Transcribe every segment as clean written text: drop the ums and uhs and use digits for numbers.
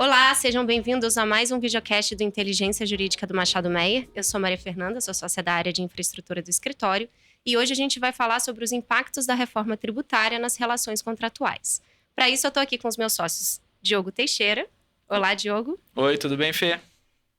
Olá, sejam bem-vindos a mais um videocast do Inteligência Jurídica do Machado Meyer. Eu sou Maria Fernanda, sou sócia da área de infraestrutura do escritório e hoje a gente vai falar sobre os impactos da reforma tributária nas relações contratuais. Para isso, eu estou aqui com os meus sócios Diogo Teixeira. Olá, Diogo. Oi, tudo bem, Fê?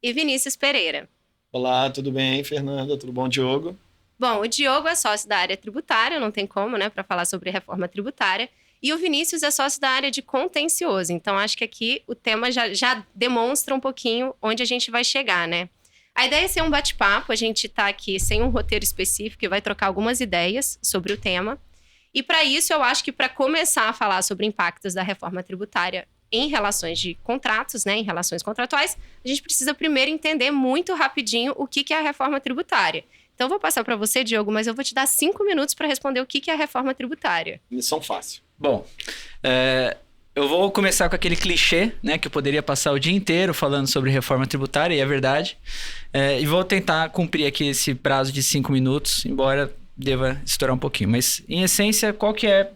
E Vinícius Pereira. Olá, tudo bem, Fernanda? Tudo bom, Diogo? Bom, o Diogo é sócio da área tributária, não tem como, né, para falar sobre reforma tributária. E o Vinícius é sócio da área de contencioso. Então, acho que aqui o tema já demonstra um pouquinho onde a gente vai chegar, né? A ideia é ser um bate-papo. A gente está aqui sem um roteiro específico e vai trocar algumas ideias sobre o tema. E para isso, eu acho que para começar a falar sobre impactos da reforma tributária em relações de contratos, né, em relações contratuais, a gente precisa primeiro entender muito rapidinho o que é a reforma tributária. Então, eu vou passar para você, Diogo, mas eu vou te dar 5 minutos para responder o que é a reforma tributária. Missão fácil. Bom, eu vou começar com aquele clichê, né, que eu poderia passar o dia inteiro falando sobre reforma tributária, e é verdade. E vou tentar cumprir aqui esse prazo de 5 minutos, embora deva estourar um pouquinho. Mas, em essência, qual que é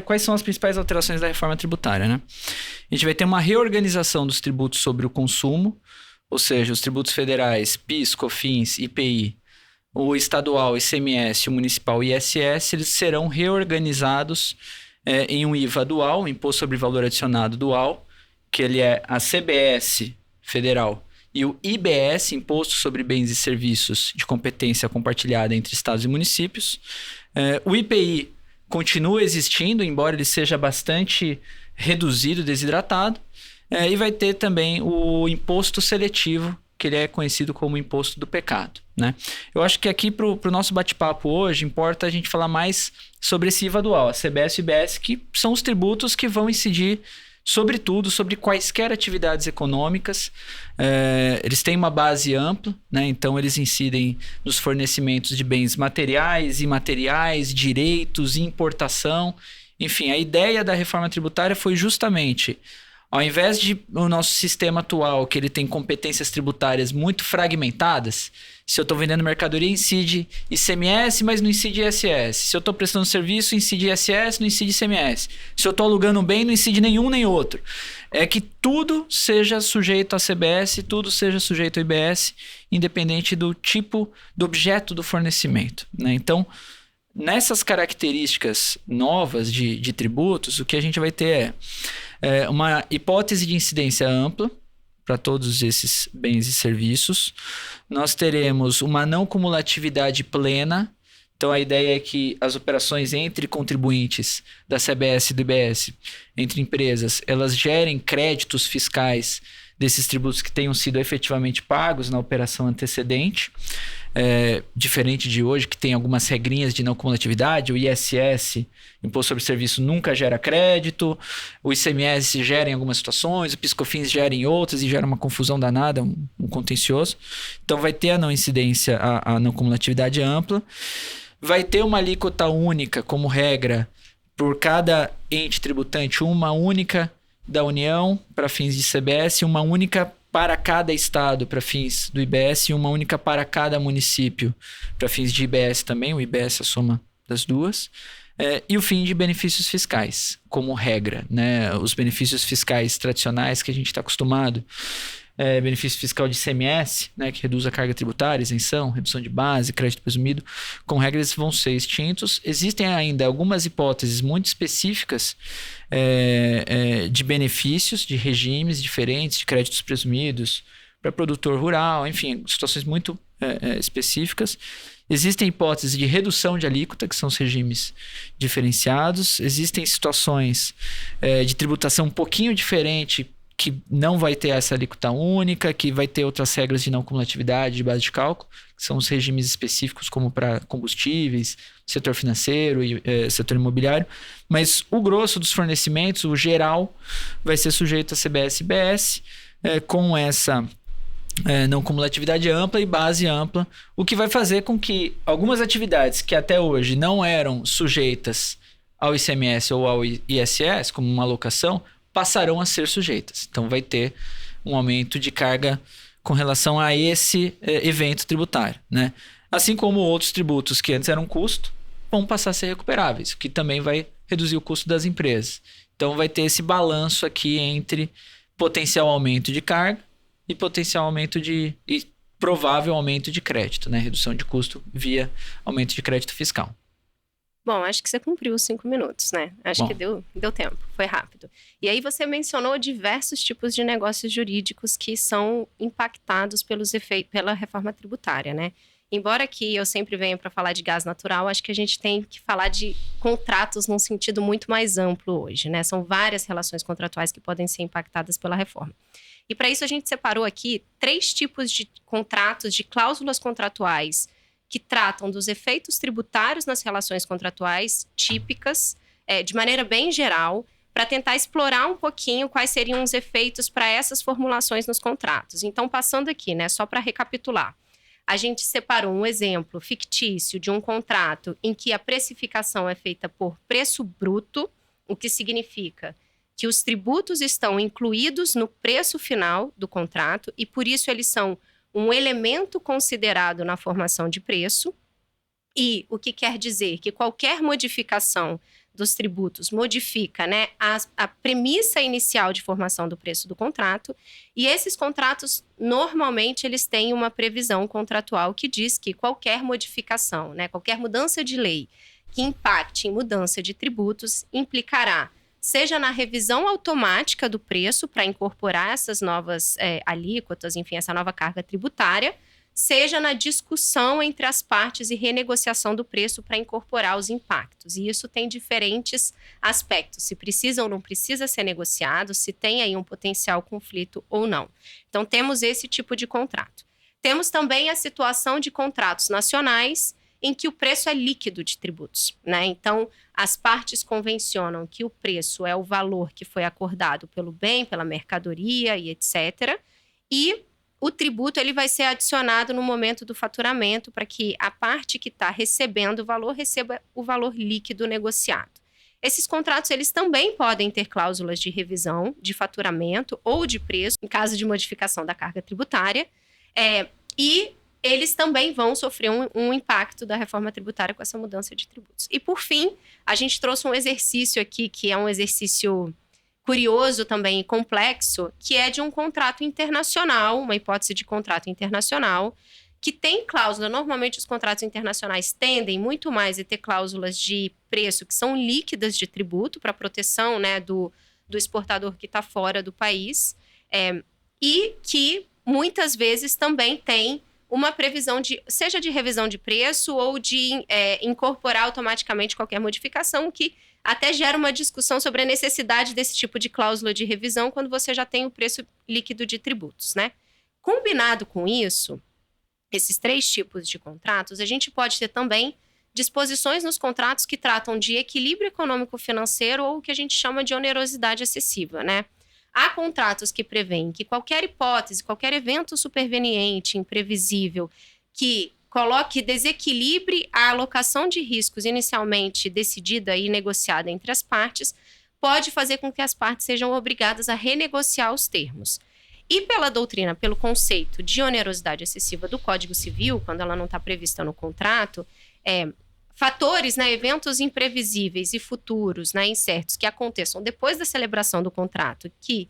quais são as principais alterações da reforma tributária, né? A gente vai ter uma reorganização dos tributos sobre o consumo, ou seja, os tributos federais, PIS, COFINS, IPI, o estadual, ICMS, o municipal, ISS, eles serão reorganizados em um IVA dual, Imposto sobre Valor Adicionado Dual, que ele é a CBS federal, e o IBS, Imposto sobre Bens e Serviços de Competência Compartilhada entre Estados e Municípios. O IPI continua existindo, embora ele seja bastante reduzido, desidratado. E vai ter também o imposto seletivo, que ele é conhecido como imposto do pecado, né? Eu acho que aqui para o nosso bate-papo hoje, importa a gente falar mais sobre esse IVA dual, a CBS e o IBS, que são os tributos que vão incidir sobretudo sobre quaisquer atividades econômicas. Eles têm uma base ampla, né? Então eles incidem nos fornecimentos de bens materiais, imateriais, direitos, importação. Enfim, a ideia da reforma tributária foi justamente, ao invés de o nosso sistema atual, que ele tem competências tributárias muito fragmentadas, se eu estou vendendo mercadoria, incide ICMS, mas não incide ISS. Se eu estou prestando serviço, incide ISS, não incide ICMS. Se eu estou alugando um bem, não incide nenhum nem outro. É que tudo seja sujeito a CBS, tudo seja sujeito a IBS, independente do tipo, do objeto do fornecimento, né? Então, nessas características novas de tributos, o que a gente vai ter é uma hipótese de incidência ampla para todos esses bens e serviços. Nós teremos uma não cumulatividade plena. Então, a ideia é que as operações entre contribuintes da CBS e do IBS, entre empresas, elas gerem créditos fiscais desses tributos que tenham sido efetivamente pagos na operação antecedente. Diferente de hoje, que tem algumas regrinhas de não cumulatividade, o ISS, Imposto sobre Serviço, nunca gera crédito, o ICMS gera em algumas situações, o PIS/COFINS gera em outras e gera uma confusão danada, um contencioso. Então vai ter a não incidência, a não cumulatividade ampla, vai ter uma alíquota única como regra por cada ente tributante, uma única da União para fins de CBS, uma única para cada estado para fins do IBS e uma única para cada município para fins de IBS também, o IBS é a soma das duas, e o fim de benefícios fiscais, como regra, né? Os benefícios fiscais tradicionais que a gente está acostumado, benefício fiscal de ICMS, né, que reduz a carga tributária, isenção, redução de base, crédito presumido, com regras vão ser extintos. Existem ainda algumas hipóteses muito específicas de benefícios, de regimes diferentes, de créditos presumidos para produtor rural, enfim, situações muito específicas. Existem hipóteses de redução de alíquota, que são os regimes diferenciados. Existem situações de tributação um pouquinho diferente, que não vai ter essa alíquota única, que vai ter outras regras de não cumulatividade de base de cálculo, que são os regimes específicos como para combustíveis, setor financeiro e setor imobiliário. Mas o grosso dos fornecimentos, o geral, vai ser sujeito a CBS e IBS, com essa não cumulatividade ampla e base ampla, o que vai fazer com que algumas atividades que até hoje não eram sujeitas ao ICMS ou ao ISS, como uma locação, passarão a ser sujeitas. Então vai ter um aumento de carga com relação a esse evento tributário, né? Assim como outros tributos que antes eram custo, vão passar a ser recuperáveis, o que também vai reduzir o custo das empresas. Então vai ter esse balanço aqui entre potencial aumento de carga e potencial aumento e provável aumento de crédito, né? Redução de custo via aumento de crédito fiscal. Bom, acho que você cumpriu os 5 minutos, né? Acho que deu tempo, foi rápido. E aí você mencionou diversos tipos de negócios jurídicos que são impactados pela reforma tributária, né? Embora aqui eu sempre venha para falar de gás natural, acho que a gente tem que falar de contratos num sentido muito mais amplo hoje, né? São várias relações contratuais que podem ser impactadas pela reforma. E para isso a gente separou aqui 3 tipos de contratos, de cláusulas contratuais que tratam dos efeitos tributários nas relações contratuais típicas, de maneira bem geral, para tentar explorar um pouquinho quais seriam os efeitos para essas formulações nos contratos. Então, passando aqui, né, só para recapitular. A gente separou um exemplo fictício de um contrato em que a precificação é feita por preço bruto, o que significa que os tributos estão incluídos no preço final do contrato e, por isso, eles são um elemento considerado na formação de preço. E o que quer dizer que qualquer modificação dos tributos modifica, né, a premissa inicial de formação do preço do contrato. E esses contratos, normalmente, eles têm uma previsão contratual que diz que qualquer modificação, né, qualquer mudança de lei que impacte em mudança de tributos implicará seja na revisão automática do preço para incorporar essas novas alíquotas, enfim, essa nova carga tributária, seja na discussão entre as partes e renegociação do preço para incorporar os impactos. E isso tem diferentes aspectos, se precisa ou não precisa ser negociado, se tem aí um potencial conflito ou não. Então, temos esse tipo de contrato. Temos também a situação de contratos nacionais, em que o preço é líquido de tributos, né? Então, as partes convencionam que o preço é o valor que foi acordado pelo bem, pela mercadoria e etc. E o tributo ele vai ser adicionado no momento do faturamento para que a parte que está recebendo o valor receba o valor líquido negociado. Esses contratos eles também podem ter cláusulas de revisão, de faturamento ou de preço, em caso de modificação da carga tributária, e eles também vão sofrer um impacto da reforma tributária com essa mudança de tributos. E, por fim, a gente trouxe um exercício aqui, que é um exercício curioso também e complexo, que é de um contrato internacional, uma hipótese de contrato internacional, que tem cláusula. Normalmente, os contratos internacionais tendem muito mais a ter cláusulas de preço que são líquidas de tributo para proteção, né, do exportador que está fora do país, e que muitas vezes também tem uma previsão seja de revisão de preço ou de incorporar automaticamente qualquer modificação, que até gera uma discussão sobre a necessidade desse tipo de cláusula de revisão quando você já tem o preço líquido de tributos, né? Combinado com isso, esses 3 tipos de contratos, a gente pode ter também disposições nos contratos que tratam de equilíbrio econômico-financeiro ou o que a gente chama de onerosidade excessiva, né? Há contratos que prevêem que qualquer hipótese, qualquer evento superveniente, imprevisível, que desequilibre a alocação de riscos inicialmente decidida e negociada entre as partes, pode fazer com que as partes sejam obrigadas a renegociar os termos. E pela doutrina, pelo conceito de onerosidade excessiva do Código Civil, quando ela não está prevista no contrato, fatores, né, eventos imprevisíveis e futuros, né, incertos, que aconteçam depois da celebração do contrato, que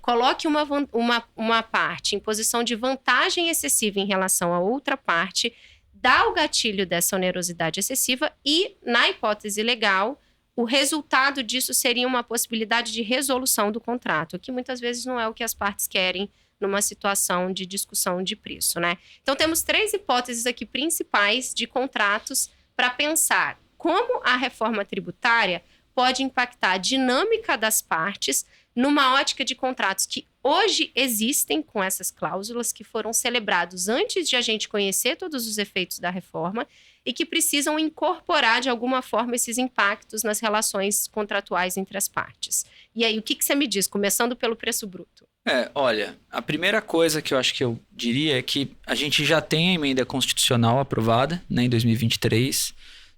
coloque uma parte em posição de vantagem excessiva em relação a outra parte, dá o gatilho dessa onerosidade excessiva e, na hipótese legal, o resultado disso seria uma possibilidade de resolução do contrato, que muitas vezes não é o que as partes querem numa situação de discussão de preço, né? Então, temos 3 hipóteses aqui principais de contratos para pensar como a reforma tributária pode impactar a dinâmica das partes numa ótica de contratos que hoje existem com essas cláusulas, que foram celebrados antes de a gente conhecer todos os efeitos da reforma e que precisam incorporar de alguma forma esses impactos nas relações contratuais entre as partes. E aí, o que você me diz, começando pelo preço bruto? Olha, a primeira coisa que eu acho que eu diria é que a gente já tem a emenda constitucional aprovada, né, em 2023.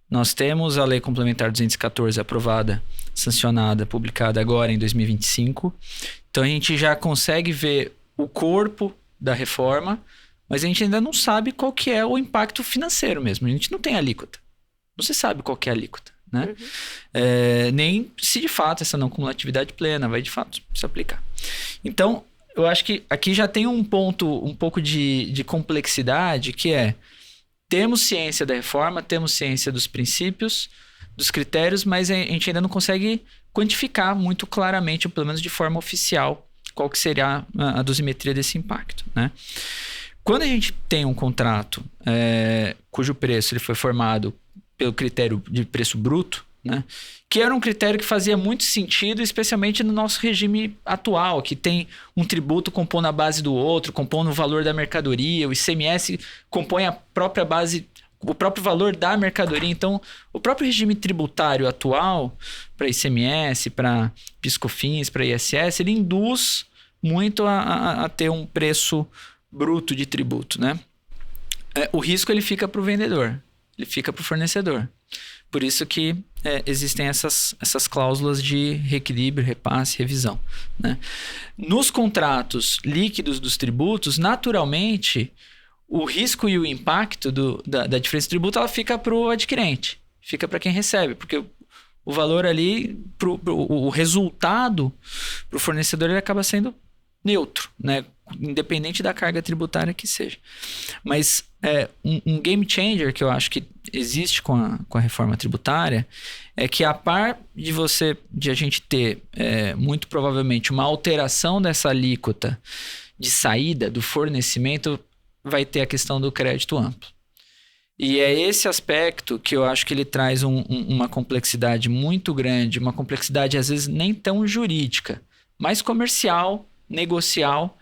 Nós temos a Lei Complementar 214 aprovada, sancionada, publicada agora em 2025. Então, a gente já consegue ver o corpo da reforma, mas a gente ainda não sabe qual que é o impacto financeiro mesmo. A gente não tem alíquota. Não se sabe qual que é a alíquota, né? Nem se de fato essa não cumulatividade plena vai de fato se aplicar. Então, eu acho que aqui já tem um ponto, um pouco de complexidade, que é: temos ciência da reforma, temos ciência dos princípios, dos critérios, mas a gente ainda não consegue quantificar muito claramente, ou pelo menos de forma oficial, qual que seria a dosimetria desse impacto, né? Quando a gente tem um contrato cujo preço ele foi formado pelo critério de preço bruto, né, que era um critério que fazia muito sentido, especialmente no nosso regime atual, que tem um tributo compondo a base do outro, compondo o valor da mercadoria, o ICMS compõe a própria base, o próprio valor da mercadoria. Então, o próprio regime tributário atual, para ICMS, para PIS/COFINS, para ISS, ele induz muito a ter um preço bruto de tributo, né? O risco ele fica para o vendedor, ele fica para o fornecedor. Por isso que existem essas cláusulas de reequilíbrio, repasse, revisão, né? Nos contratos líquidos dos tributos, naturalmente, o risco e o impacto da diferença de tributo ela fica para o adquirente, fica para quem recebe, porque o valor ali, o resultado para o fornecedor ele acaba sendo neutro, né? Independente da carga tributária que seja. Mas um game changer que eu acho que existe com a reforma tributária é que, a par de a gente ter muito provavelmente uma alteração dessa alíquota de saída do fornecimento, vai ter a questão do crédito amplo. E é esse aspecto que eu acho que ele traz uma complexidade muito grande, uma complexidade às vezes nem tão jurídica, mas comercial, negocial,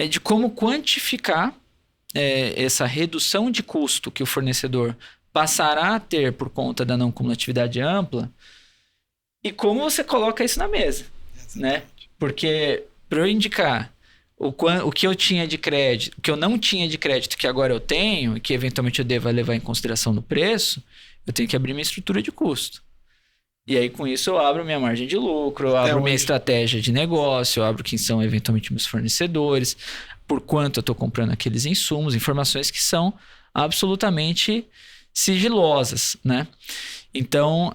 de como quantificar essa redução de custo que o fornecedor passará a ter por conta da não cumulatividade ampla e como você coloca isso na mesa, né? Porque para eu indicar o que eu tinha de crédito, o que eu não tinha de crédito que agora eu tenho e que eventualmente eu devo levar em consideração no preço, eu tenho que abrir minha estrutura de custo. E aí, com isso, eu abro minha margem de lucro, eu abro minha estratégia de negócio, eu abro quem são eventualmente meus fornecedores, por quanto eu estou comprando aqueles insumos, informações que são absolutamente sigilosas, né? Então,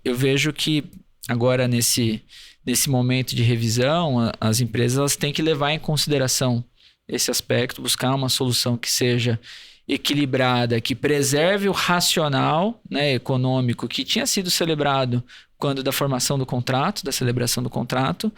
eu vejo que agora nesse momento de revisão, as empresas elas têm que levar em consideração esse aspecto, buscar uma solução que seja equilibrada, que preserve o racional, né, econômico que tinha sido celebrado quando da formação do contrato, da celebração do contrato,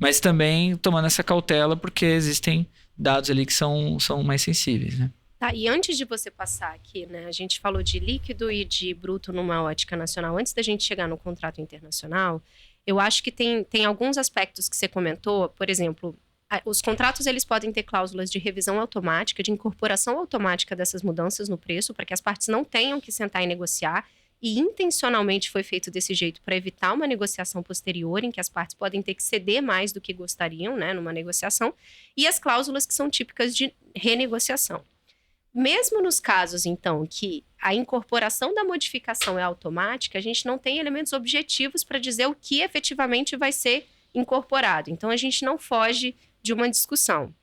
mas também tomando essa cautela porque existem dados ali que são mais sensíveis, né? Tá, e antes de você passar aqui, né, a gente falou de líquido e de bruto numa ótica nacional. Antes da gente chegar no contrato internacional, eu acho que tem alguns aspectos que você comentou. Por exemplo, os contratos eles podem ter cláusulas de revisão automática, de incorporação automática dessas mudanças no preço, para que as partes não tenham que sentar e negociar. E intencionalmente foi feito desse jeito para evitar uma negociação posterior, em que as partes podem ter que ceder mais do que gostariam, né, numa negociação. E as cláusulas que são típicas de renegociação. Mesmo nos casos, então, que a incorporação da modificação é automática, a gente não tem elementos objetivos para dizer o que efetivamente vai ser incorporado. Então, a gente não foge de uma discussão.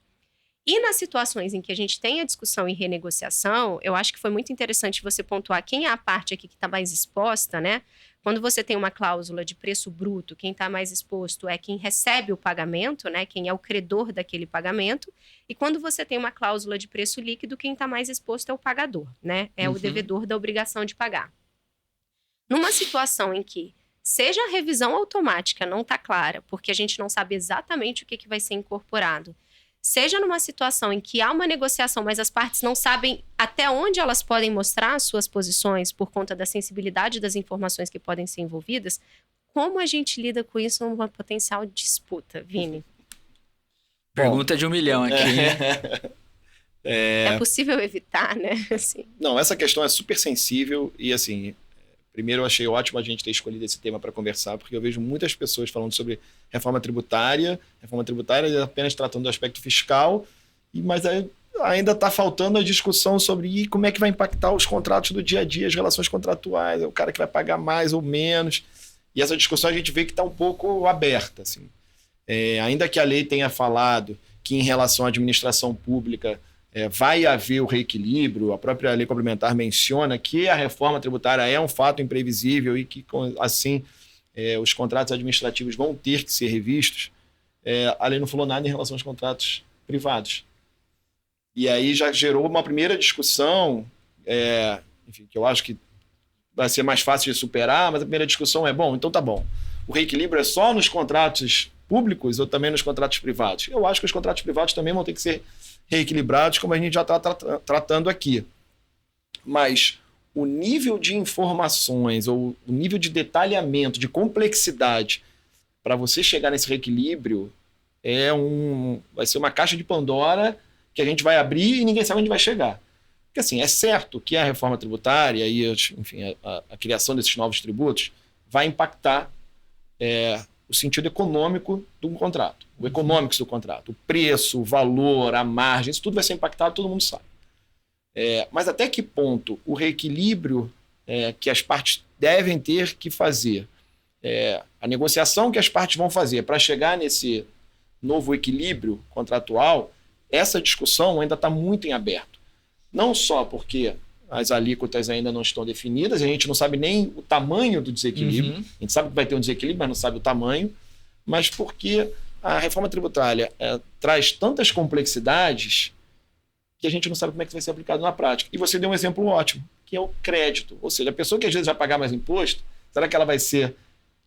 E nas situações em que a gente tem a discussão em renegociação, eu acho que foi muito interessante você pontuar quem é a parte aqui que está mais exposta, né? Quando você tem uma cláusula de preço bruto, quem está mais exposto é quem recebe o pagamento, né? Quem é o credor daquele pagamento. E quando você tem uma cláusula de preço líquido, quem está mais exposto é o pagador, né? É o devedor da obrigação de pagar. Numa situação em que seja a revisão automática não está clara, porque a gente não sabe exatamente o que vai ser incorporado, seja numa situação em que há uma negociação, mas as partes não sabem até onde elas podem mostrar as suas posições por conta da sensibilidade das informações que podem ser envolvidas, como a gente lida com isso numa potencial disputa, Vini? Pergunta de 1 milhão aqui. É possível evitar, né? Assim. Não, essa questão é super sensível e, assim, primeiro eu achei ótimo a gente ter escolhido esse tema para conversar, porque eu vejo muitas pessoas falando sobre reforma tributária apenas tratando do aspecto fiscal, mas ainda está faltando a discussão sobre como é que vai impactar os contratos do dia a dia, as relações contratuais, o cara que vai pagar mais ou menos, e essa discussão a gente vê que está um pouco aberta, assim. Ainda que a lei tenha falado que em relação à administração pública vai haver o reequilíbrio, a própria lei complementar menciona que a reforma tributária é um fato imprevisível e que, assim, os contratos administrativos vão ter que ser revistos. a lei não falou nada em relação aos contratos privados. E aí já gerou uma primeira discussão, enfim, que eu acho que vai ser mais fácil de superar, mas a primeira discussão é, bom, então tá bom. O reequilíbrio é só nos contratos públicos ou também nos contratos privados? Eu acho que os contratos privados também vão ter que ser reequilibrados, como a gente já está tratando aqui. Mas o nível de informações ou o nível de detalhamento, de complexidade para você chegar nesse reequilíbrio vai ser uma caixa de Pandora que a gente vai abrir e ninguém sabe onde vai chegar. Porque assim, é certo que a reforma tributária e enfim, a criação desses novos tributos vai impactar o sentido econômico do contrato, o econômico do contrato, o preço, o valor, a margem, isso tudo vai ser impactado, todo mundo sabe. Mas até que ponto o reequilíbrio que as partes devem ter que fazer, a negociação que as partes vão fazer para chegar nesse novo equilíbrio contratual, essa discussão ainda está muito em aberto. Não só porque as alíquotas ainda não estão definidas, a gente não sabe nem o tamanho do desequilíbrio, a gente sabe que vai ter um desequilíbrio, mas não sabe o tamanho, mas porque a reforma tributária traz tantas complexidades que a gente não sabe como é que vai ser aplicado na prática. E você deu um exemplo ótimo, que é o crédito. Ou seja, a pessoa que às vezes vai pagar mais imposto, será que ela vai ser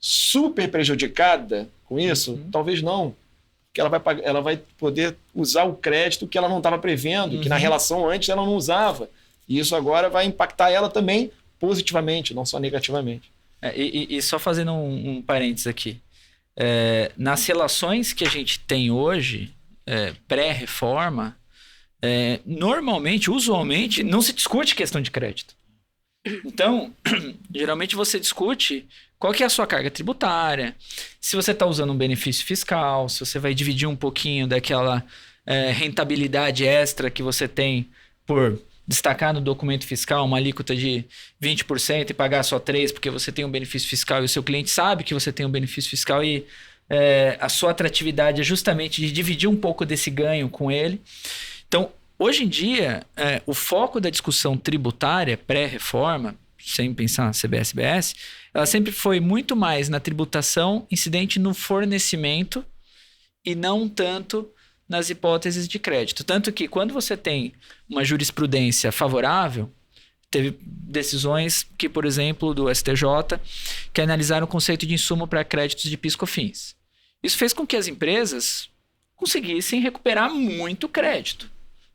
super prejudicada com isso? Talvez não. Porque ela vai poder usar o crédito que ela não estava prevendo, que na relação antes ela não usava. E isso agora vai impactar ela também positivamente, não só negativamente. E só fazendo um parênteses aqui. Nas relações que a gente tem hoje, pré-reforma, normalmente, usualmente, não se discute questão de crédito. Então, geralmente você discute qual que é a sua carga tributária, se você está usando um benefício fiscal, se você vai dividir um pouquinho daquela rentabilidade extra que você tem por destacar no documento fiscal uma alíquota de 20% e pagar só 3% porque você tem um benefício fiscal e o seu cliente sabe que você tem um benefício fiscal e a sua atratividade é justamente de dividir um pouco desse ganho com ele. Então, hoje em dia, o foco da discussão tributária pré-reforma, sem pensar na CBS-BS, ela sempre foi muito mais na tributação incidente no fornecimento e não tanto nas hipóteses de crédito. Tanto que quando você tem uma jurisprudência favorável, teve decisões que, por exemplo, do STJ, que analisaram o conceito de insumo para créditos de PIS/COFINS. Isso fez com que as empresas conseguissem recuperar muito crédito,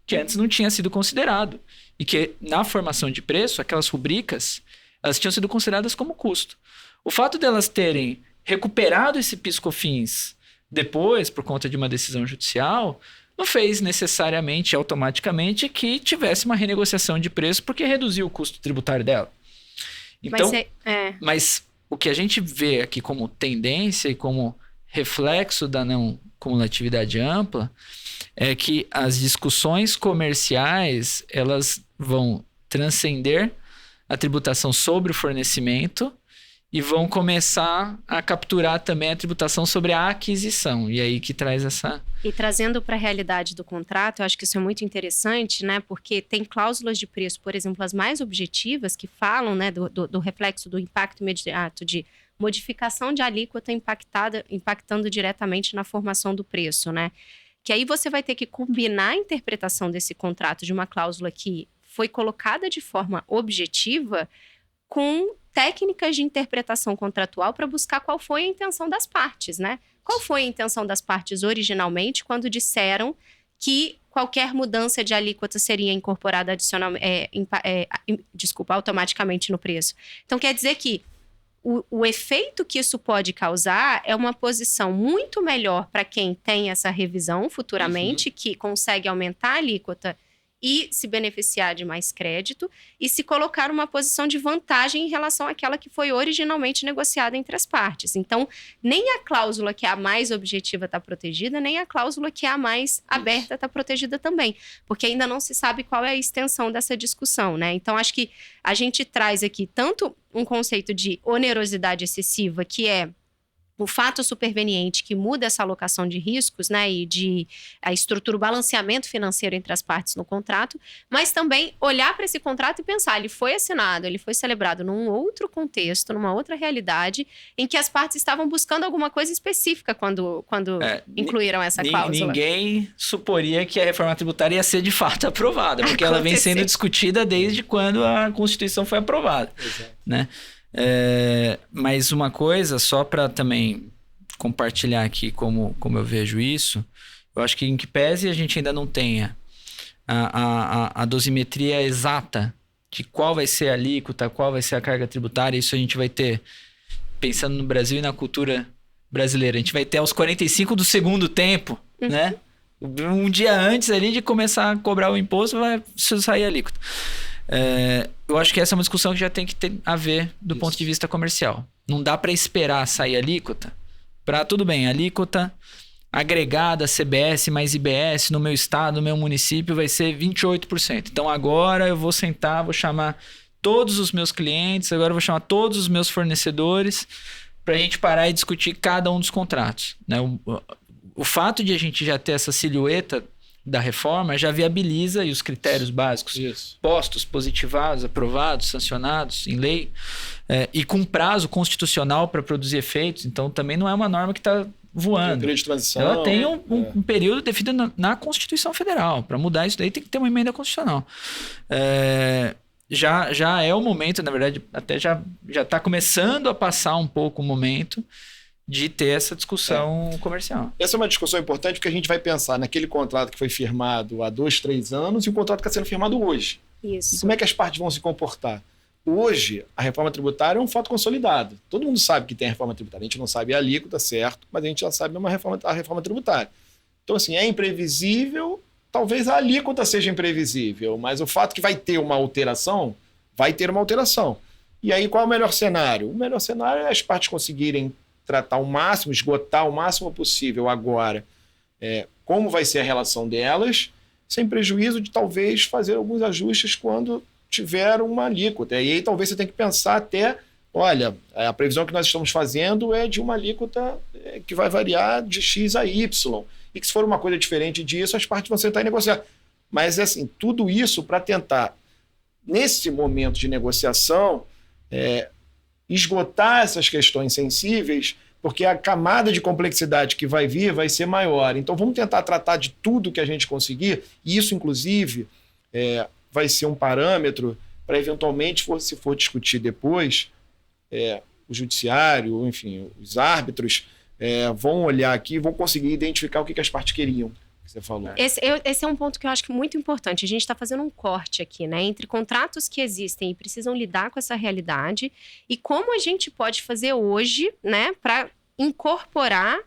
que antes não tinha sido considerado. E que na formação de preço, aquelas rubricas, elas tinham sido consideradas como custo. O fato delas terem recuperado esse PIS/COFINS depois, por conta de uma decisão judicial, não fez necessariamente, automaticamente, que tivesse uma renegociação de preço, porque reduziu o custo tributário dela. Então, mas o que a gente vê aqui como tendência e como reflexo da não cumulatividade ampla é que as discussões comerciais elas vão transcender a tributação sobre o fornecimento e vão começar a capturar também a tributação sobre a aquisição. E aí que traz essa... E trazendo para a realidade do contrato, eu acho que isso é muito interessante, né? Porque tem cláusulas de preço, por exemplo, as mais objetivas, que falam, né, do reflexo do impacto imediato de modificação de alíquota impactando diretamente na formação do preço, né? Que aí você vai ter que combinar a interpretação desse contrato de uma cláusula que foi colocada de forma objetiva com técnicas de interpretação contratual para buscar qual foi a intenção das partes, né? Qual foi a intenção das partes originalmente quando disseram que qualquer mudança de alíquota seria incorporada automaticamente no preço? Então, quer dizer que o efeito que isso pode causar é uma posição muito melhor para quem tem essa revisão futuramente, que consegue aumentar a alíquota e se beneficiar de mais crédito e se colocar numa posição de vantagem em relação àquela que foi originalmente negociada entre as partes. Então, nem a cláusula que é a mais objetiva está protegida, nem a cláusula que é a mais aberta está protegida também, porque ainda não se sabe qual é a extensão dessa discussão, né? Então, acho que a gente traz aqui tanto um conceito de onerosidade excessiva, que é o fato superveniente que muda essa alocação de riscos, né, e a estrutura, o balanceamento financeiro entre as partes no contrato, mas também olhar para esse contrato e pensar, ele foi assinado, ele foi celebrado num outro contexto, numa outra realidade, em que as partes estavam buscando alguma coisa específica quando incluíram essa cláusula. Ninguém suporia que a reforma tributária ia ser de fato aprovada, porque ela vem sendo discutida desde quando a Constituição foi aprovada. Exato. Né? Mas uma coisa, só para também compartilhar aqui como eu vejo isso, eu acho que em que pese a gente ainda não tenha a dosimetria exata de qual vai ser a alíquota, qual vai ser a carga tributária, isso a gente vai ter, pensando no Brasil e na cultura brasileira, a gente vai ter aos 45 do segundo tempo, né? Um dia antes ali de começar a cobrar o imposto, vai sair a alíquota. Eu acho que essa é uma discussão que já tem que ter a ver do ponto de vista comercial. Não dá para esperar sair a alíquota para, tudo bem, a alíquota agregada CBS mais IBS no meu estado, no meu município vai ser 28%. Então agora eu vou sentar, vou chamar todos os meus clientes, agora eu vou chamar todos os meus fornecedores para a gente parar e discutir cada um dos contratos, né? O fato de a gente já ter essa silhueta da reforma já viabiliza, e os critérios básicos postos, positivados, aprovados, sancionados em lei, e com prazo constitucional para produzir efeitos. Então também não é uma norma que está voando. Período de transição. Ela tem um período definido na Constituição Federal. Para mudar isso daí tem que ter uma emenda constitucional. Já é o momento, na verdade, até já está começando a passar um pouco o momento de ter essa discussão comercial. Essa é uma discussão importante porque a gente vai pensar naquele contrato que foi firmado há 2, 3 anos e o contrato que está sendo firmado hoje. Isso. E como é que as partes vão se comportar? Hoje, a reforma tributária é um fato consolidado. Todo mundo sabe que tem a reforma tributária. A gente não sabe a alíquota, certo, mas a gente já sabe a reforma tributária. Então, assim, é imprevisível. Talvez a alíquota seja imprevisível, mas o fato que vai ter uma alteração, vai ter uma alteração. E aí, qual é o melhor cenário? O melhor cenário é as partes conseguirem tratar o máximo, esgotar o máximo possível agora como vai ser a relação delas, sem prejuízo de talvez fazer alguns ajustes quando tiver uma alíquota. E aí talvez você tenha que pensar até, olha, a previsão que nós estamos fazendo é de uma alíquota que vai variar de X a Y. E que se for uma coisa diferente disso, as partes vão sentar e negociar. Mas, assim, tudo isso para tentar, nesse momento de negociação, esgotar essas questões sensíveis, porque a camada de complexidade que vai vir vai ser maior. Então, vamos tentar tratar de tudo que a gente conseguir, e isso, inclusive, vai ser um parâmetro para, eventualmente, se for discutir depois, o judiciário, enfim, os árbitros vão olhar aqui e vão conseguir identificar o que as partes queriam. Que você falou. Esse é um ponto que eu acho que é muito importante. A gente está fazendo um corte aqui, né? Entre contratos que existem e precisam lidar com essa realidade e como a gente pode fazer hoje, né? Para incorporar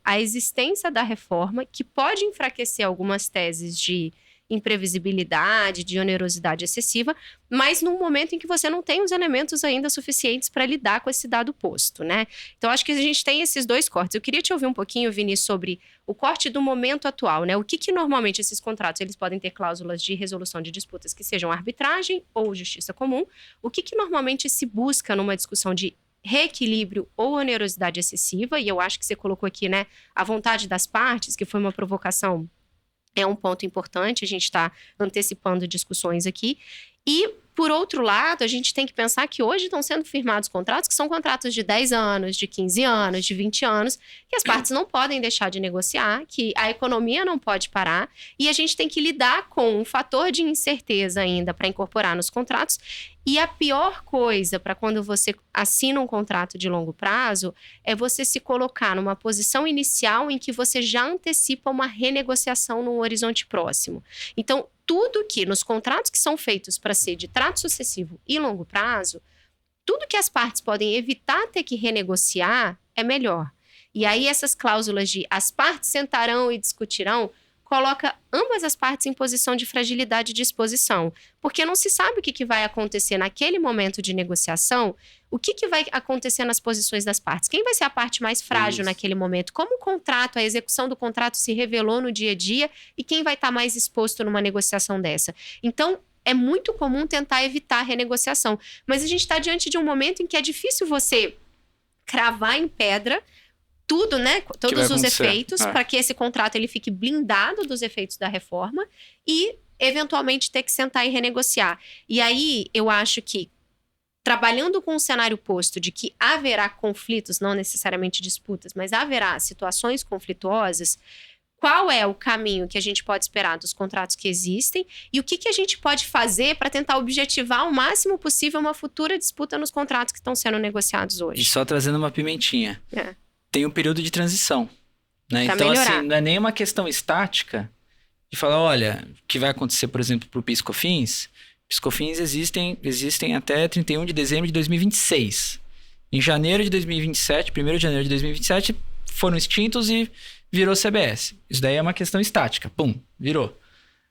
a existência da reforma, que pode enfraquecer algumas teses de imprevisibilidade, de onerosidade excessiva, mas num momento em que você não tem os elementos ainda suficientes para lidar com esse dado posto, né? Então, acho que a gente tem esses dois cortes. Eu queria te ouvir um pouquinho, Vini, sobre o corte do momento atual, né? O que normalmente esses contratos, eles podem ter cláusulas de resolução de disputas que sejam arbitragem ou justiça comum. O que normalmente se busca numa discussão de reequilíbrio ou onerosidade excessiva, e eu acho que você colocou aqui, né, a vontade das partes, que foi uma provocação. É um ponto importante, a gente está antecipando discussões aqui. E, por outro lado, a gente tem que pensar que hoje estão sendo firmados contratos que são contratos de 10 anos, de 15 anos, de 20 anos, que as partes não podem deixar de negociar, que a economia não pode parar, e a gente tem que lidar com um fator de incerteza ainda para incorporar nos contratos. E a pior coisa para quando você assina um contrato de longo prazo é você se colocar numa posição inicial em que você já antecipa uma renegociação num horizonte próximo. Então, tudo que nos contratos que são feitos para ser de trato sucessivo e longo prazo, tudo que as partes podem evitar ter que renegociar é melhor. E aí essas cláusulas de as partes sentarão e discutirão coloca ambas as partes em posição de fragilidade de exposição, porque não se sabe o que vai acontecer naquele momento de negociação, o que vai acontecer nas posições das partes, quem vai ser a parte mais frágil naquele momento, como o contrato, a execução do contrato se revelou no dia a dia e quem vai estar mais exposto numa negociação dessa. Então, é muito comum tentar evitar a renegociação, mas a gente está diante de um momento em que é difícil você cravar em pedra tudo, né? Todos os efeitos, para que esse contrato ele fique blindado dos efeitos da reforma e, eventualmente, ter que sentar e renegociar. E aí, eu acho que, trabalhando com um cenário posto de que haverá conflitos, não necessariamente disputas, mas haverá situações conflituosas, qual é o caminho que a gente pode esperar dos contratos que existem e o que a gente pode fazer para tentar objetivar o máximo possível uma futura disputa nos contratos que estão sendo negociados hoje. E só trazendo uma pimentinha. Tem um período de transição, né? Pra então, melhorar. assim, não é nem uma questão estática de falar, olha, o que vai acontecer, por exemplo, para o PIS/COFINS? PIS/COFINS existem até 31 de dezembro de 2026. Em janeiro de 2027, 1º de janeiro de 2027, foram extintos e virou CBS. Isso daí é uma questão estática. Pum, virou.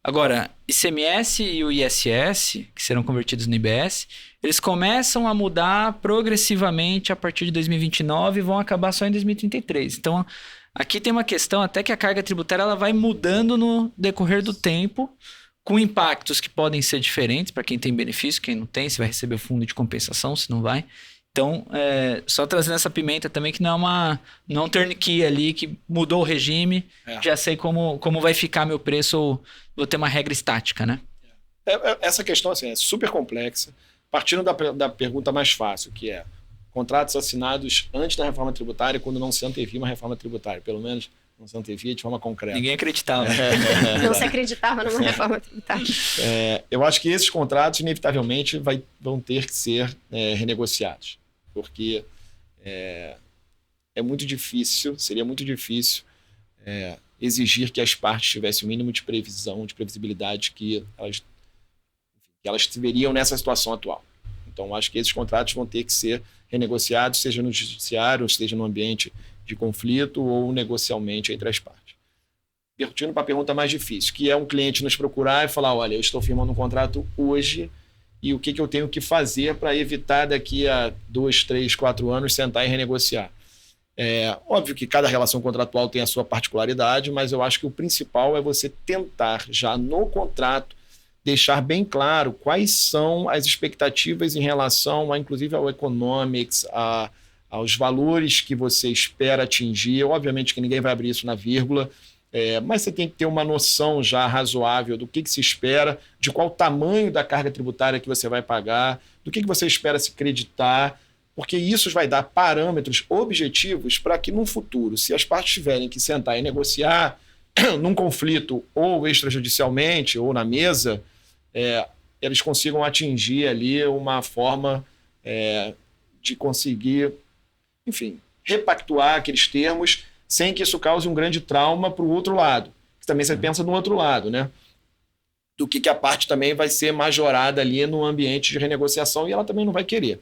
Agora, ICMS e o ISS, que serão convertidos no IBS, eles começam a mudar progressivamente a partir de 2029 e vão acabar só em 2033. Então, aqui tem uma questão até que a carga tributária ela vai mudando no decorrer do tempo, com impactos que podem ser diferentes para quem tem benefício, quem não tem, se vai receber o fundo de compensação, se não vai. Então, só trazendo essa pimenta também, que não é um turnkey ali, que mudou o regime, já sei como vai ficar meu preço, ou vou ter uma regra estática, né? Essa questão assim, é super complexa, partindo da pergunta mais fácil, que é contratos assinados antes da reforma tributária, quando não se antevia uma reforma tributária, pelo menos não se antevia de forma concreta. Ninguém acreditava. Não se acreditava numa reforma tributária. Eu acho que esses contratos, inevitavelmente, vão ter que ser renegociados. Porque seria muito difícil exigir que as partes tivessem o mínimo de previsão, de previsibilidade que elas tiveriam nessa situação atual. Então, acho que esses contratos vão ter que ser renegociados, seja no judiciário, seja no ambiente de conflito ou negocialmente entre as partes. Partindo para a pergunta mais difícil, que é um cliente nos procurar e falar, olha, eu estou firmando um contrato hoje e o que eu tenho que fazer para evitar daqui a 2, 3, 4 anos sentar e renegociar. Óbvio que cada relação contratual tem a sua particularidade, mas eu acho que o principal é você tentar já no contrato deixar bem claro quais são as expectativas em relação, inclusive ao economics, aos valores que você espera atingir. Obviamente que ninguém vai abrir isso na vírgula, mas você tem que ter uma noção já razoável do que se espera, de qual tamanho da carga tributária que você vai pagar, do que você espera se creditar, porque isso vai dar parâmetros objetivos para que no futuro, se as partes tiverem que sentar e negociar num conflito ou extrajudicialmente ou na mesa, eles consigam atingir ali uma forma de conseguir, enfim, repactuar aqueles termos sem que isso cause um grande trauma para o outro lado. Também você pensa no outro lado, né? Do que a parte também vai ser majorada ali no ambiente de renegociação e ela também não vai querer.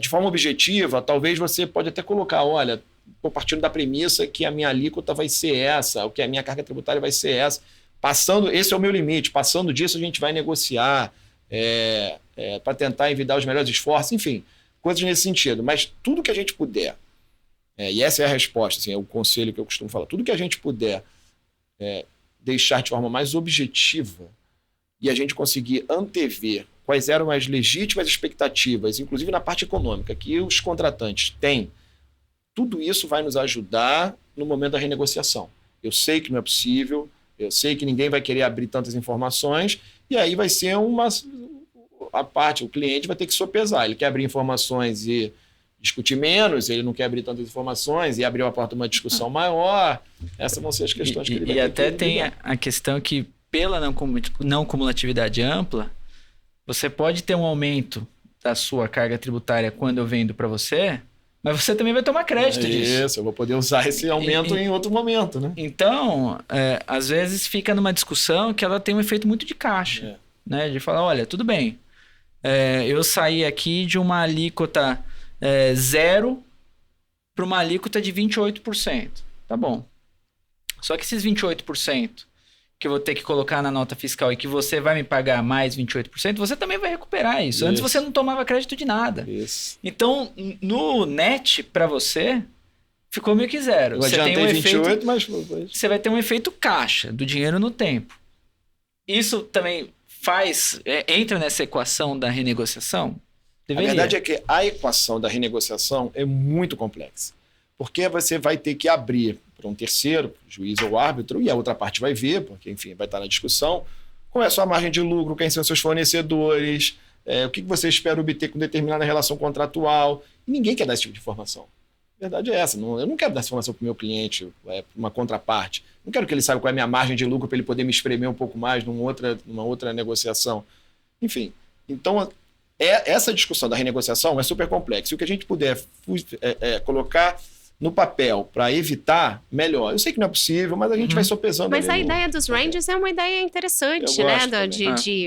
De forma objetiva, talvez você pode até colocar, olha, estou partindo da premissa que a minha alíquota vai ser essa, ou que a minha carga tributária vai ser essa. Esse é o meu limite, passando disso a gente vai negociar para tentar evitar os melhores esforços, enfim, coisas nesse sentido. Mas tudo que a gente puder, e essa é a resposta, assim, é o conselho que eu costumo falar, tudo que a gente puder deixar de forma mais objetiva e a gente conseguir antever quais eram as legítimas expectativas, inclusive na parte econômica, que os contratantes têm, tudo isso vai nos ajudar no momento da renegociação. Eu sei que não é possível, eu sei que ninguém vai querer abrir tantas informações, e aí vai ser o cliente vai ter que sopesar. Ele quer abrir informações e discutir menos, ele não quer abrir tantas informações e abrir uma porta de uma discussão maior. Essas vão ser as questões que ele vai ter. E até tem a questão que, pela não cumulatividade ampla, você pode ter um aumento da sua carga tributária quando eu vendo para você, mas você também vai tomar crédito disso. Isso, eu vou poder usar esse aumento em outro momento, né? Então, às vezes fica numa discussão que ela tem um efeito muito de caixa, né? De falar, olha, tudo bem, eu saí aqui de uma alíquota 0 para uma alíquota de 28%. Tá bom. Só que esses 28% que eu vou ter que colocar na nota fiscal e que você vai me pagar mais 28%, você também vai recuperar isso. Antes você não tomava crédito de nada. Isso. Então, no net, para você, ficou meio que zero. Você tem um 28, efeito, mas você vai ter um efeito caixa do dinheiro no tempo. Isso também entra nessa equação da renegociação? Deveria. A verdade é que a equação da renegociação é muito complexa. Porque você vai ter que abrir para um terceiro, juiz ou árbitro, e a outra parte vai ver, porque, enfim, vai estar na discussão, qual é a sua margem de lucro, quem são os seus fornecedores, o que você espera obter com determinada relação contratual. E ninguém quer dar esse tipo de informação. A verdade é essa. Eu não quero dar essa informação para o meu cliente, para uma contraparte. Não quero que ele saiba qual é a minha margem de lucro para ele poder me espremer um pouco mais numa outra negociação. Enfim, então essa discussão da renegociação é super complexa. E o que a gente puder colocar no papel para evitar, melhor. Eu sei que não é possível, mas a gente vai sopesando. Mas a ideia dos ranges é uma ideia interessante, né?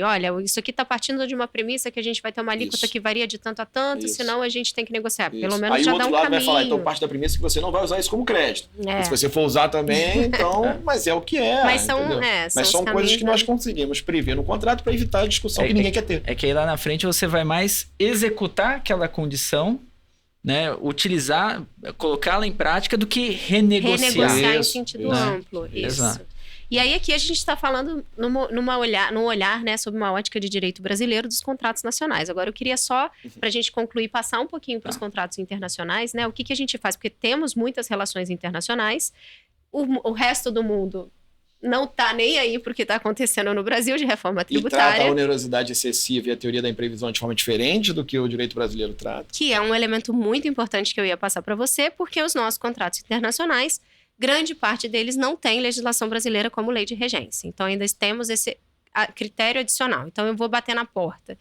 Olha, isso aqui está partindo de uma premissa que a gente vai ter uma alíquota que varia de tanto a tanto, senão a gente tem que negociar. Isso. Pelo menos aí já o dá outro um lado caminho. vai falar, então parte da premissa que você não vai usar isso como crédito. Se você for usar também, então, mas é o que é. Mas são coisas que nós conseguimos prever no contrato para evitar a discussão que ninguém quer ter. É que aí lá na frente você vai mais executar aquela condição, né, utilizar, colocá-la em prática do que renegociar. Renegociar em sentido amplo. Isso. Exato. E aí aqui a gente está falando num olhar, né, sobre uma ótica de direito brasileiro dos contratos nacionais. Agora eu queria só, para a gente concluir, passar um pouquinho para os contratos internacionais, né? O que a gente faz? Porque temos muitas relações internacionais, o resto do mundo não está nem aí porque está acontecendo no Brasil de reforma tributária. E trata a onerosidade excessiva e a teoria da imprevisão de forma diferente do que o direito brasileiro trata. Que é um elemento muito importante que eu ia passar para você, porque os nossos contratos internacionais, grande parte deles não tem legislação brasileira como lei de regência. Então ainda temos esse critério adicional. Então eu vou bater na porta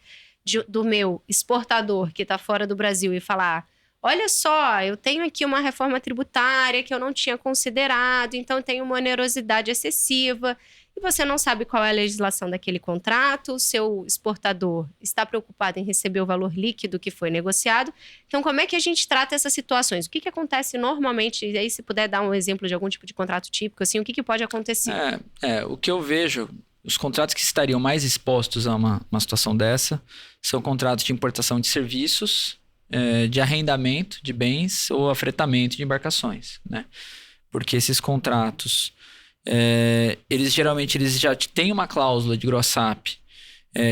do meu exportador que está fora do Brasil e falar: olha só, eu tenho aqui uma reforma tributária que eu não tinha considerado, então tem uma onerosidade excessiva, e você não sabe qual é a legislação daquele contrato, o seu exportador está preocupado em receber o valor líquido que foi negociado. Então, como é que a gente trata essas situações? O que acontece normalmente? E aí, se puder dar um exemplo de algum tipo de contrato típico, assim, o que pode acontecer? O que eu vejo, os contratos que estariam mais expostos a uma situação dessa são contratos de importação de serviços, de arrendamento de bens ou afretamento de embarcações, né? Porque esses contratos, eles geralmente já têm uma cláusula de gross-up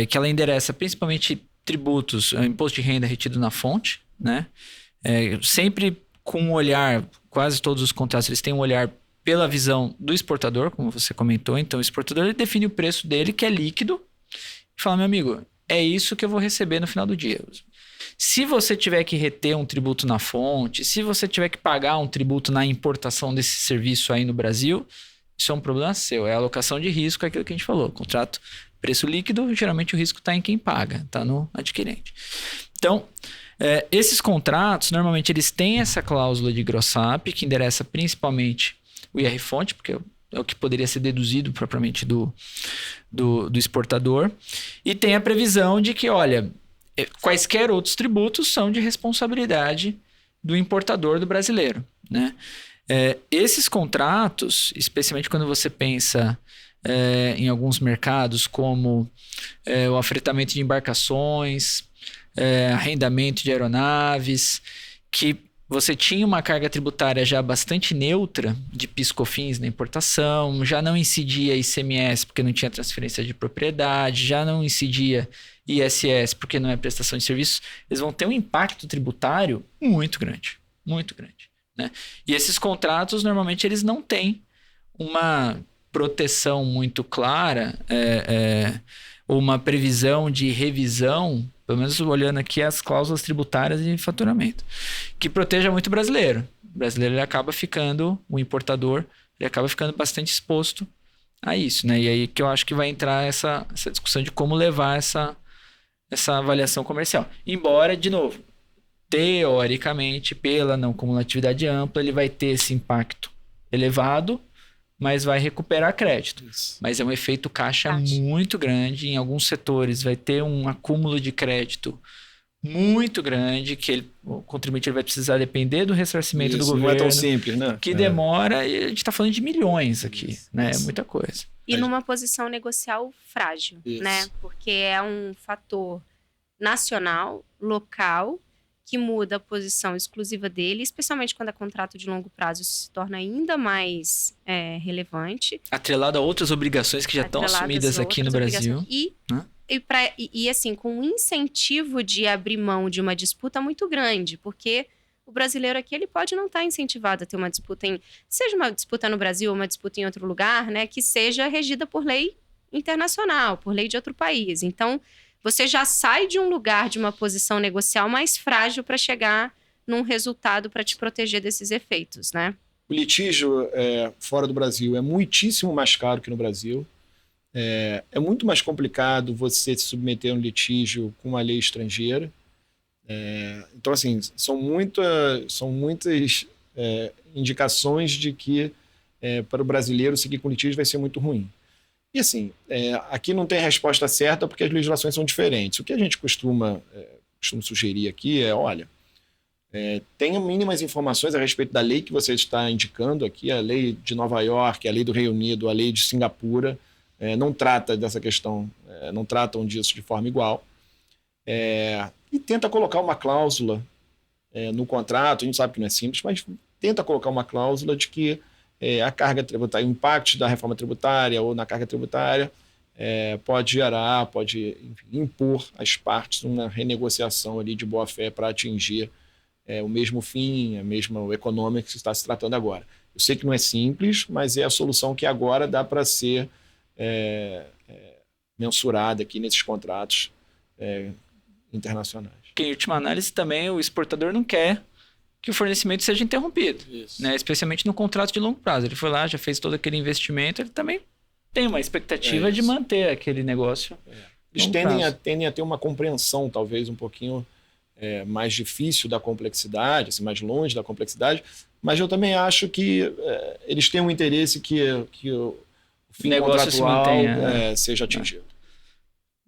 que ela endereça principalmente tributos, imposto de renda retido na fonte, né? Sempre com um olhar, quase todos os contratos eles têm um olhar pela visão do exportador, como você comentou. Então o exportador ele define o preço dele, que é líquido, e fala: meu amigo, é isso que eu vou receber no final do dia. Se você tiver que reter um tributo na fonte, se você tiver que pagar um tributo na importação desse serviço aí no Brasil, isso é um problema seu. É a alocação de risco, é aquilo que a gente falou. Contrato preço líquido, geralmente o risco está em quem paga, está no adquirente. Então, esses contratos, normalmente eles têm essa cláusula de gross-up, que endereça principalmente o IR-fonte, porque é o que poderia ser deduzido propriamente do exportador. E tem a previsão de que, olha, quaisquer outros tributos são de responsabilidade do importador do brasileiro, né? Esses contratos, especialmente quando você pensa em alguns mercados como o afretamento de embarcações, arrendamento de aeronaves, que você tinha uma carga tributária já bastante neutra de PIS/COFINS na importação, já não incidia ICMS porque não tinha transferência de propriedade, já não incidia ISS porque não é prestação de serviços, eles vão ter um impacto tributário muito grande, né? E esses contratos, normalmente, eles não têm uma proteção muito clara, ou uma previsão de revisão, pelo menos olhando aqui as cláusulas tributárias de faturamento, que proteja muito o brasileiro. O brasileiro ele acaba ficando, o importador, ele acaba ficando bastante exposto a isso, né? E aí que eu acho que vai entrar essa discussão de como levar essa avaliação comercial. Embora, de novo, teoricamente, pela não cumulatividade ampla, ele vai ter esse impacto elevado, mas vai recuperar crédito. Isso. Mas é um efeito caixa muito grande. Em alguns setores vai ter um acúmulo de crédito muito grande, que o contribuinte vai precisar depender do ressarcimento do governo. Não é tão simples, né? Que demora, e a gente está falando de milhões aqui, né? É muita coisa. E numa posição negocial frágil, né? Porque é um fator nacional, local, que muda a posição exclusiva dele, especialmente quando é contrato de longo prazo, isso se torna ainda mais relevante. Atrelado a outras obrigações que já estão assumidas aqui no Brasil. E assim, com um incentivo de abrir mão de uma disputa muito grande, porque o brasileiro aqui ele pode não estar incentivado a ter uma disputa seja uma disputa no Brasil ou uma disputa em outro lugar, né, que seja regida por lei internacional, por lei de outro país. Então, você já sai de um lugar, de uma posição negocial mais frágil para chegar num resultado para te proteger desses efeitos, né? O litígio fora do Brasil é muitíssimo mais caro que no Brasil. É muito mais complicado você se submeter a um litígio com uma lei estrangeira. Então, assim, são muitas indicações de que para o brasileiro seguir com litígio vai ser muito ruim. E, assim, aqui não tem resposta certa porque as legislações são diferentes. O que a gente costuma sugerir aqui olha, tenha mínimas informações a respeito da lei que você está indicando aqui, a lei de Nova York, a lei do Reino Unido, a lei de Singapura, não trata dessa questão, não tratam disso de forma igual. E tenta colocar uma cláusula no contrato, a gente sabe que não é simples, mas tenta colocar uma cláusula de que a carga tributária, o impacto da reforma tributária ou na carga tributária pode enfim, impor às partes uma renegociação ali de boa-fé para atingir o mesmo fim, a mesma econômica que se está se tratando agora. Eu sei que não é simples, mas é a solução que agora dá para ser mensurada aqui nesses contratos internacionais. Que, em última análise, também o exportador não quer que o fornecimento seja interrompido, né? Especialmente no contrato de longo prazo. Ele foi lá, já fez todo aquele investimento, ele também tem uma expectativa de manter aquele negócio. Eles tendem a ter uma compreensão, talvez, um pouquinho mais difícil da complexidade, assim, mais longe da complexidade, mas eu também acho que eles têm um interesse que o fim negócio contratual se mantenha, seja atingido.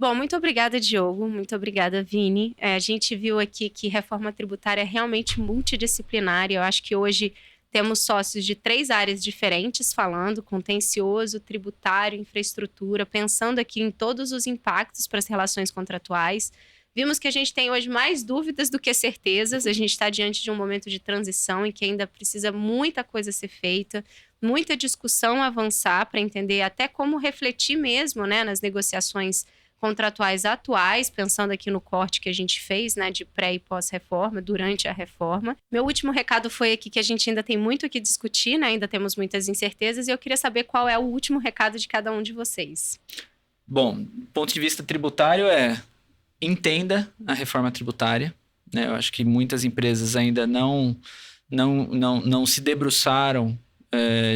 Bom, muito obrigada, Diogo. Muito obrigada, Vini. A gente viu aqui que reforma tributária é realmente multidisciplinar. Eu acho que hoje temos sócios de 3 áreas diferentes falando, contencioso, tributário, infraestrutura, pensando aqui em todos os impactos para as relações contratuais. Vimos que a gente tem hoje mais dúvidas do que certezas. A gente está diante de um momento de transição em que ainda precisa muita coisa ser feita, muita discussão avançar para entender até como refletir mesmo, né, nas negociações contratuais atuais, pensando aqui no corte que a gente fez, né, de pré e pós-reforma, durante a reforma. Meu último recado foi aqui que a gente ainda tem muito o que discutir, né, ainda temos muitas incertezas, e eu queria saber qual é o último recado de cada um de vocês. Bom, do ponto de vista tributário entenda a reforma tributária, né? Eu acho que muitas empresas ainda não se debruçaram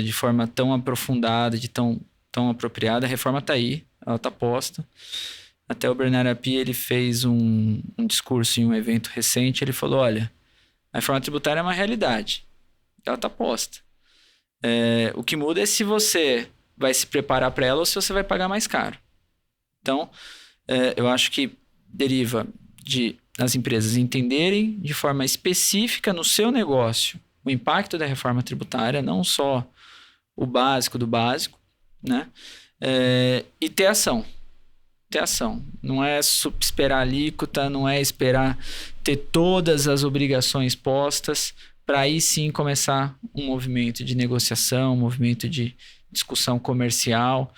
de forma tão aprofundada, tão apropriada. A reforma está aí, ela está posta. Até o Bernard Api, ele fez um discurso em um evento recente, ele falou, olha, a reforma tributária é uma realidade, ela está posta. O que muda é se você vai se preparar para ela ou se você vai pagar mais caro. Então, eu acho que deriva de as empresas entenderem de forma específica no seu negócio o impacto da reforma tributária, não só o básico do básico, né? E ter ação. Ter ação. Não é esperar a alíquota, não é esperar ter todas as obrigações postas para aí sim começar um movimento de negociação, um movimento de discussão comercial.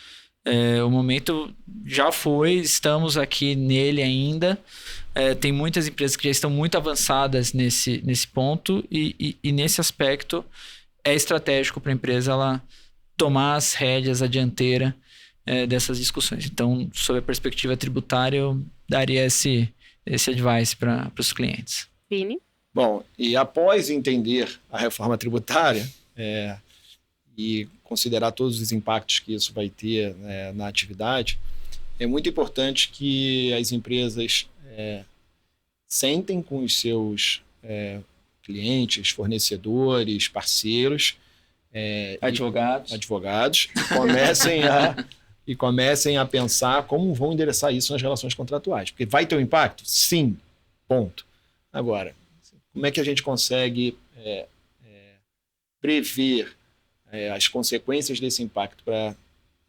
O momento já foi, estamos aqui nele ainda. Tem muitas empresas que já estão muito avançadas nesse ponto e nesse aspecto é estratégico para a empresa ela tomar as rédeas, a dianteira dessas discussões. Então, sob a perspectiva tributária, eu daria esse advice para os clientes. Vini? Bom, e após entender a reforma tributária e considerar todos os impactos que isso vai ter na atividade, é muito importante que as empresas sentem com os seus clientes, fornecedores, parceiros, advogados e comecem a pensar como vão endereçar isso nas relações contratuais. Porque vai ter um impacto? Sim, ponto. Agora, como é que a gente consegue prever as consequências desse impacto para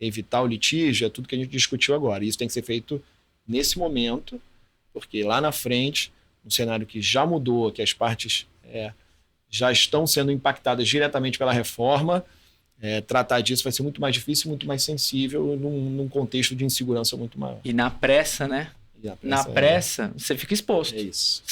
evitar o litígio? É tudo que a gente discutiu agora. Isso tem que ser feito nesse momento, porque lá na frente, um cenário que já mudou, que as partes já estão sendo impactadas diretamente pela reforma, tratar disso vai ser muito mais difícil, muito mais sensível num contexto de insegurança muito maior. E na pressa, né? Na pressa, você fica exposto. É isso.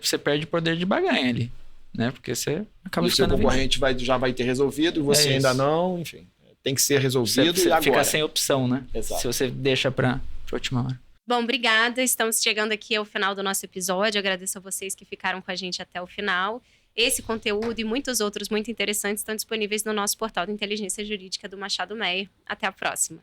Você perde o poder de barganha ali, né? Porque você acaba E o seu ficando concorrente já vai ter resolvido, e você ainda não, enfim. Tem que ser resolvido você e agora. fica sem opção, né? Exato. Se você deixa pra última hora. Bom, obrigada. Estamos chegando aqui ao final do nosso episódio. Agradeço a vocês que ficaram com a gente até o final. Esse conteúdo e muitos outros muito interessantes estão disponíveis no nosso portal de inteligência jurídica do Machado Meyer. Até a próxima.